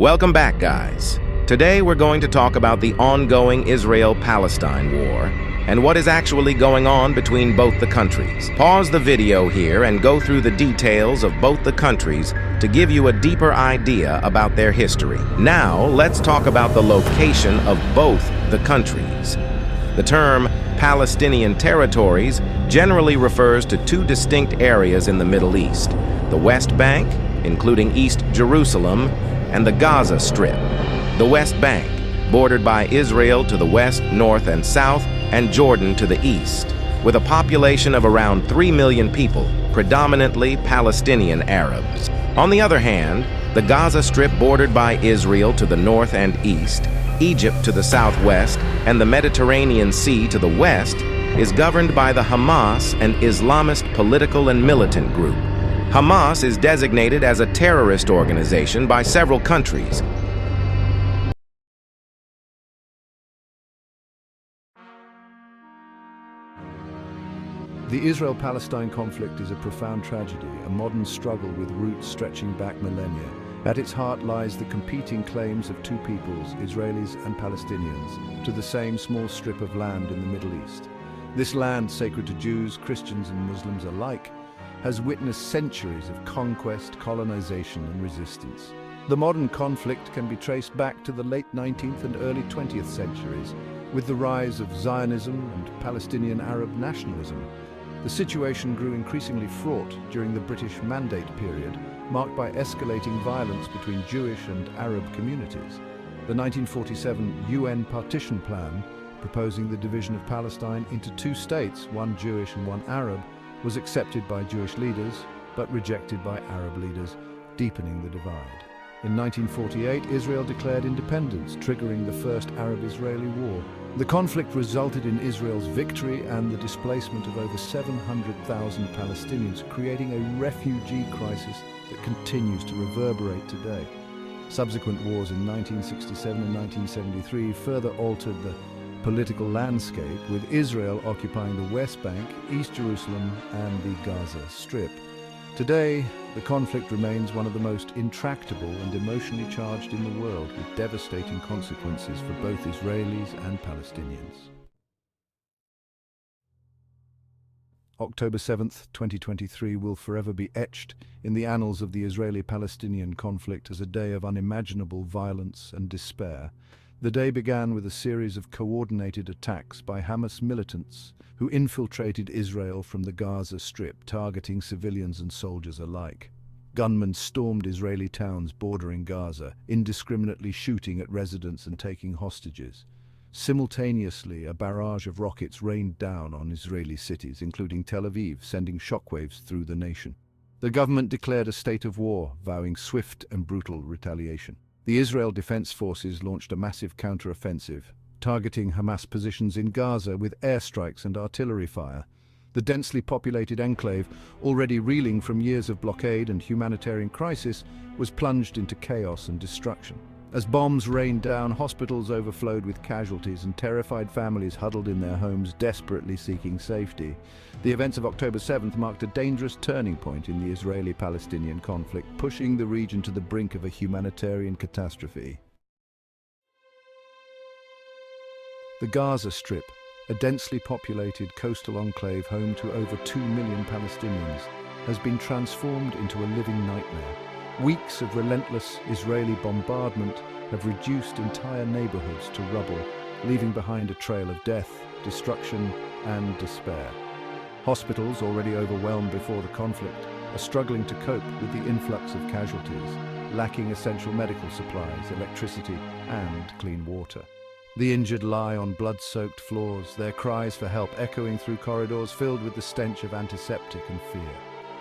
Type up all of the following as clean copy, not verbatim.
Welcome back, guys. Today we're going to talk about the ongoing Israel-Palestine war and what is actually going on between both the countries. Pause the video here and go through the details of both the countries to give you a deeper idea about their history. Now, let's talk about the location of both the countries. The term Palestinian territories generally refers to two distinct areas in the Middle East: the West Bank, including East Jerusalem, and the Gaza Strip. The West Bank, bordered by Israel to the west, north, and south, and Jordan to the east, with a population of around 3 million people, predominantly Palestinian Arabs. On the other hand, the Gaza Strip, bordered by Israel to the north and east, Egypt to the southwest, and the Mediterranean Sea to the west, is governed by the Hamas, an Islamist political and militant group. Hamas is designated as a terrorist organization by several countries. The Israel-Palestine conflict is a profound tragedy, a modern struggle with roots stretching back millennia. At its heart lies the competing claims of two peoples, Israelis and Palestinians, to the same small strip of land in the Middle East. This land, sacred to Jews, Christians and Muslims alike, has witnessed centuries of conquest, colonization and resistance. The modern conflict can be traced back to the late 19th and early 20th centuries, with the rise of Zionism and Palestinian Arab nationalism. The situation grew increasingly fraught during the British Mandate period, marked by escalating violence between Jewish and Arab communities. The 1947 UN partition plan, proposing the division of Palestine into two states, one Jewish and one Arab, was accepted by Jewish leaders, but rejected by Arab leaders, deepening the divide. In 1948, Israel declared independence, triggering the first Arab-Israeli war. The conflict resulted in Israel's victory and the displacement of over 700,000 Palestinians, creating a refugee crisis that continues to reverberate today. Subsequent wars in 1967 and 1973 further altered the political landscape, with Israel occupying the West Bank, East Jerusalem, and the Gaza Strip. Today, the conflict remains one of the most intractable and emotionally charged in the world, with devastating consequences for both Israelis and Palestinians. October 7th, 2023 will forever be etched in the annals of the Israeli-Palestinian conflict as a day of unimaginable violence and despair. The day began with a series of coordinated attacks by Hamas militants who infiltrated Israel from the Gaza Strip, targeting civilians and soldiers alike. Gunmen stormed Israeli towns bordering Gaza, indiscriminately shooting at residents and taking hostages. Simultaneously, a barrage of rockets rained down on Israeli cities, including Tel Aviv, sending shockwaves through the nation. The government declared a state of war, vowing swift and brutal retaliation. The Israel Defense Forces launched a massive counter-offensive, targeting Hamas positions in Gaza with airstrikes and artillery fire. The densely populated enclave, already reeling from years of blockade and humanitarian crisis, was plunged into chaos and destruction. As bombs rained down, hospitals overflowed with casualties and terrified families huddled in their homes, desperately seeking safety. The events of October 7th marked a dangerous turning point in the Israeli-Palestinian conflict, pushing the region to the brink of a humanitarian catastrophe. The Gaza Strip, a densely populated coastal enclave home to over 2 million Palestinians, has been transformed into a living nightmare. Weeks of relentless Israeli bombardment have reduced entire neighborhoods to rubble, leaving behind a trail of death, destruction, and despair. Hospitals, already overwhelmed before the conflict, are struggling to cope with the influx of casualties, lacking essential medical supplies, electricity, and clean water. The injured lie on blood-soaked floors, their cries for help echoing through corridors filled with the stench of antiseptic and fear.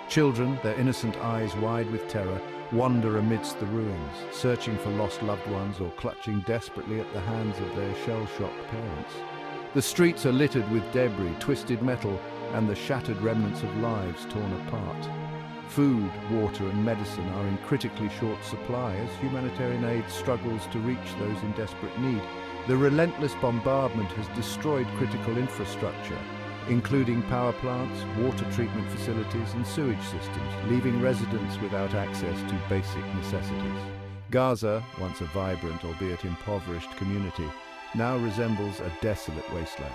Children, their innocent eyes wide with terror, wander amidst the ruins, searching for lost loved ones or clutching desperately at the hands of their shell-shocked parents. The streets are littered with debris, twisted metal, and the shattered remnants of lives torn apart. Food, water, and medicine are in critically short supply as humanitarian aid struggles to reach those in desperate need. The relentless bombardment has destroyed critical infrastructure, including power plants, water treatment facilities, and sewage systems, leaving residents without access to basic necessities. Gaza, once a vibrant, albeit impoverished community, now resembles a desolate wasteland,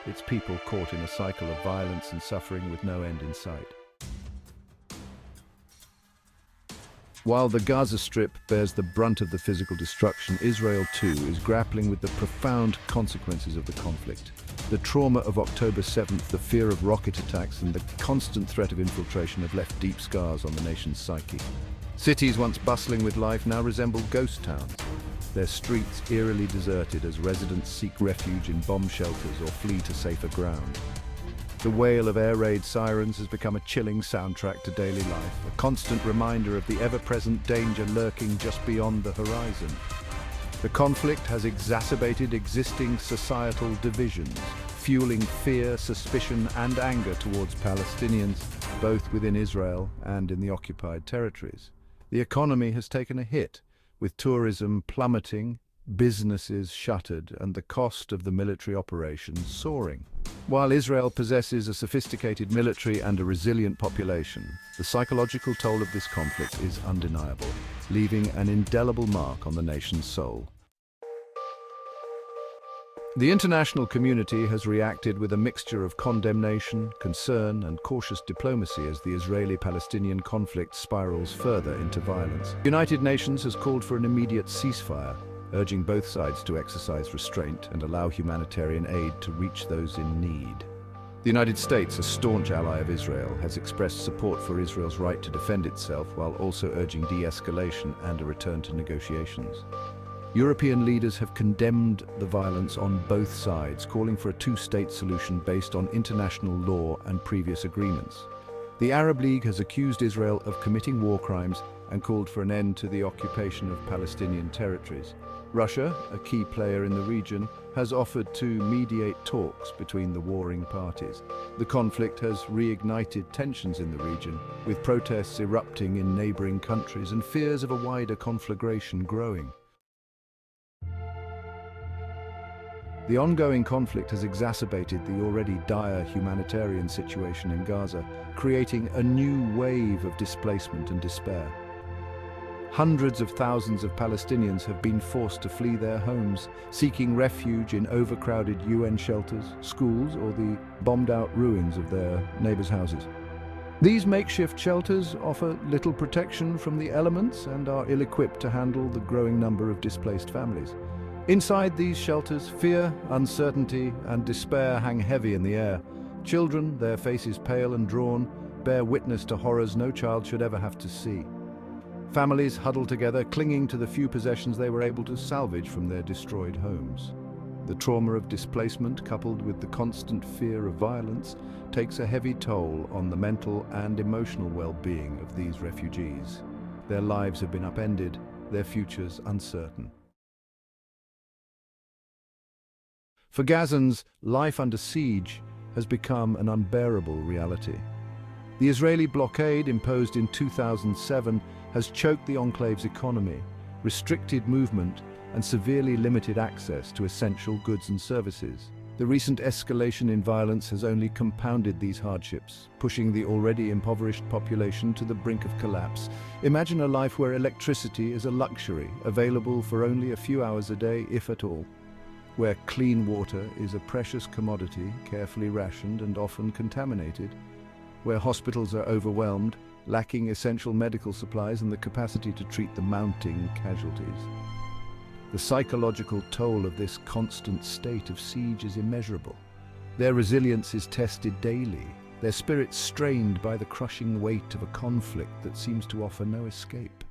its people caught in a cycle of violence and suffering with no end in sight. While the Gaza Strip bears the brunt of the physical destruction, Israel too is grappling with the profound consequences of the conflict. The trauma of October 7th, the fear of rocket attacks, and the constant threat of infiltration have left deep scars on the nation's psyche. Cities once bustling with life now resemble ghost towns, their streets eerily deserted as residents seek refuge in bomb shelters or flee to safer ground. The wail of air raid sirens has become a chilling soundtrack to daily life, a constant reminder of the ever-present danger lurking just beyond the horizon. The conflict has exacerbated existing societal divisions, fueling fear, suspicion, and anger towards Palestinians, both within Israel and in the occupied territories. The economy has taken a hit, with tourism plummeting, businesses shuttered, and the cost of the military operations soaring. While Israel possesses a sophisticated military and a resilient population, the psychological toll of this conflict is undeniable, leaving an indelible mark on the nation's soul. The international community has reacted with a mixture of condemnation, concern, and cautious diplomacy as the Israeli-Palestinian conflict spirals further into violence. The United Nations has called for an immediate ceasefire, urging both sides to exercise restraint and allow humanitarian aid to reach those in need. The United States, a staunch ally of Israel, has expressed support for Israel's right to defend itself while also urging de-escalation and a return to negotiations. European leaders have condemned the violence on both sides, calling for a two-state solution based on international law and previous agreements. The Arab League has accused Israel of committing war crimes and called for an end to the occupation of Palestinian territories. Russia, a key player in the region, has offered to mediate talks between the warring parties. The conflict has reignited tensions in the region, with protests erupting in neighboring countries and fears of a wider conflagration growing. The ongoing conflict has exacerbated the already dire humanitarian situation in Gaza, creating a new wave of displacement and despair. Hundreds of thousands of Palestinians have been forced to flee their homes, seeking refuge in overcrowded UN shelters, schools, or the bombed-out ruins of their neighbors' houses. These makeshift shelters offer little protection from the elements and are ill-equipped to handle the growing number of displaced families. Inside these shelters, fear, uncertainty, and despair hang heavy in the air. Children, their faces pale and drawn, bear witness to horrors no child should ever have to see. Families huddle together, clinging to the few possessions they were able to salvage from their destroyed homes. The trauma of displacement, coupled with the constant fear of violence, takes a heavy toll on the mental and emotional well-being of these refugees. Their lives have been upended, their futures uncertain. For Gazans, life under siege has become an unbearable reality. The Israeli blockade, imposed in 2007, has choked the enclave's economy, restricted movement, and severely limited access to essential goods and services. The recent escalation in violence has only compounded these hardships, pushing the already impoverished population to the brink of collapse. Imagine a life where electricity is a luxury, available for only a few hours a day, if at all. Where clean water is a precious commodity, carefully rationed and often contaminated. Where hospitals are overwhelmed, lacking essential medical supplies and the capacity to treat the mounting casualties. The psychological toll of this constant state of siege is immeasurable. Their resilience is tested daily, their spirits strained by the crushing weight of a conflict that seems to offer no escape.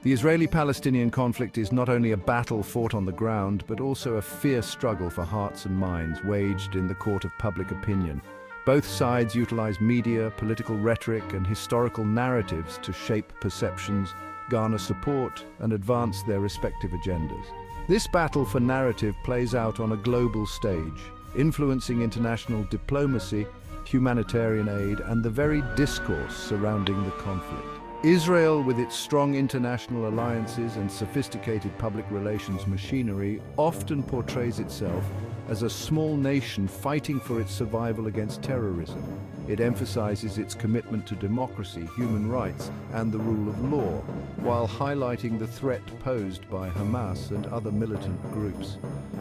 The Israeli-Palestinian conflict is not only a battle fought on the ground, but also a fierce struggle for hearts and minds waged in the court of public opinion. Both sides utilize media, political rhetoric, and historical narratives to shape perceptions, garner support, and advance their respective agendas. This battle for narrative plays out on a global stage, influencing international diplomacy, humanitarian aid, and the very discourse surrounding the conflict. Israel, with its strong international alliances and sophisticated public relations machinery, often portrays itself as a small nation fighting for its survival against terrorism. It emphasizes its commitment to democracy, human rights, and the rule of law, while highlighting the threat posed by Hamas and other militant groups.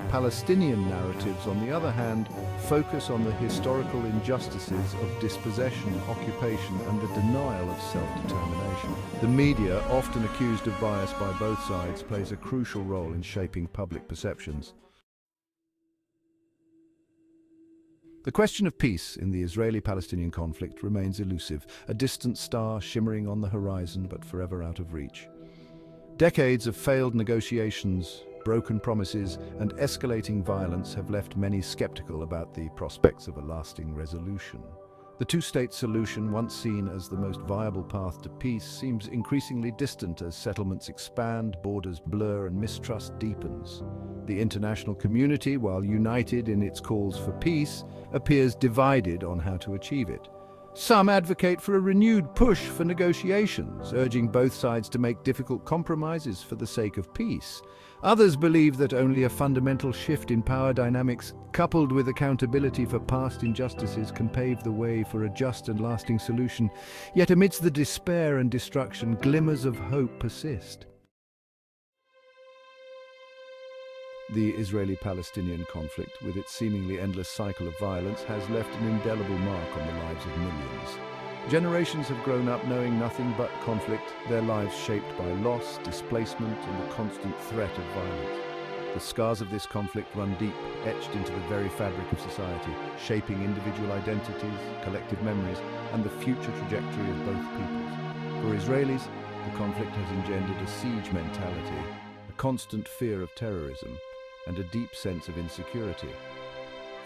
Palestinian narratives, on the other hand, focus on the historical injustices of dispossession, occupation, and the denial of self-determination. The media, often accused of bias by both sides, plays a crucial role in shaping public perceptions. The question of peace in the Israeli-Palestinian conflict remains elusive, a distant star shimmering on the horizon but forever out of reach. Decades of failed negotiations, broken promises, and escalating violence have left many skeptical about the prospects of a lasting resolution. The two-state solution, once seen as the most viable path to peace, seems increasingly distant as settlements expand, borders blur, and mistrust deepens. The international community, while united in its calls for peace, appears divided on how to achieve it. Some advocate for a renewed push for negotiations, urging both sides to make difficult compromises for the sake of peace. Others believe that only a fundamental shift in power dynamics, coupled with accountability for past injustices, can pave the way for a just and lasting solution. Yet amidst the despair and destruction, glimmers of hope persist. The Israeli-Palestinian conflict, with its seemingly endless cycle of violence, has left an indelible mark on the lives of millions. Generations have grown up knowing nothing but conflict, their lives shaped by loss, displacement, and the constant threat of violence. The scars of this conflict run deep, etched into the very fabric of society, shaping individual identities, collective memories, and the future trajectory of both peoples. For Israelis, the conflict has engendered a siege mentality, a constant fear of terrorism, and a deep sense of insecurity.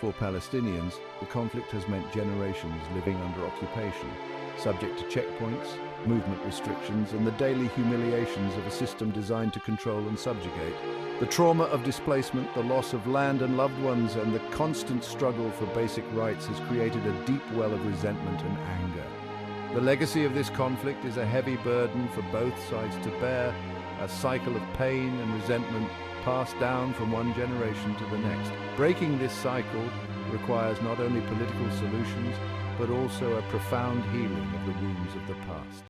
For Palestinians, the conflict has meant generations living under occupation, subject to checkpoints, movement restrictions, and the daily humiliations of a system designed to control and subjugate. The trauma of displacement, the loss of land and loved ones, and the constant struggle for basic rights has created a deep well of resentment and anger. The legacy of this conflict is a heavy burden for both sides to bear, a cycle of pain and resentment passed down from one generation to the next. Breaking this cycle requires not only political solutions, but also a profound healing of the wounds of the past.